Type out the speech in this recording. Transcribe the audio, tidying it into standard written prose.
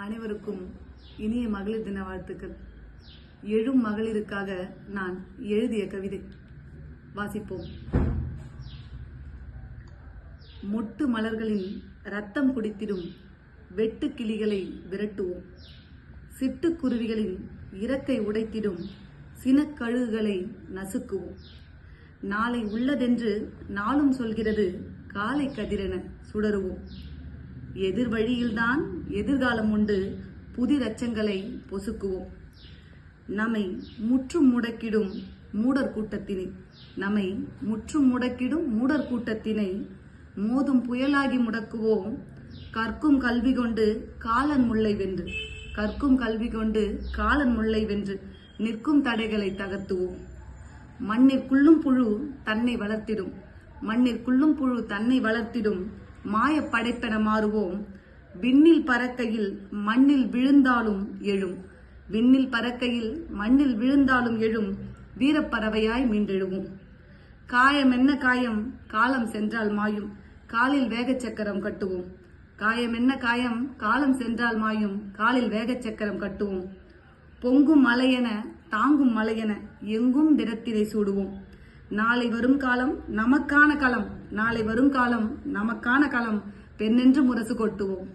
அனைவருக்கும் இனிய மகளிர் தின வாழ்த்துக்கள். எழும் மகளிருக்காக நான் எழுதிய கவிதை வாசிப்போம். மொட்டு மலர்களின் ரத்தம் குடித்திடும் வெட்டு கிளிகளை விரட்டுவோம். சிட்டுக்குருவிகளின் இறக்கை உடைத்திடும் சினக்கழுகுகளை நசுக்குவோம். நாளை உள்ளதென்று நாளும் சொல்கிறது காலை கதிரென சுடருவோம். எதிர்வழியில்தான் எதிர்காலம் உண்டு, புதிர் அச்சங்களை பொசுக்குவோம். நம்மை முற்றும் முடக்கிடும் மூடர் கூட்டத்தினை மோதும் புயலாகி முடக்குவோம். கற்கும் கல்வி கொண்டு காலன் முல்லை வென்று நிற்கும் தடைகளை தகர்த்துவோம். மண்ணிற்குள்ளும் புழு தன்னை வளர்த்திடும் மாய படைப்பென மாறுவோம். விண்ணில் பறக்கையில் மண்ணில் விழுந்தாலும் எழும் வீரப்பறவையாய் மீண்டெழுவோம். காயம் என்ன காயம், காலம் சென்றால் மாயும், காலில் வேகச்சக்கரம் கட்டுவோம். காலில் வேகச்சக்கரம் கட்டுவோம். பொங்கும் மலையென தாங்கும் மலையென எங்கும் திடத்தினை சூடுவோம். நாளை வரும் காலம் நமக்கான களம், பெண்ணென்று முரசு கொட்டுவோம்.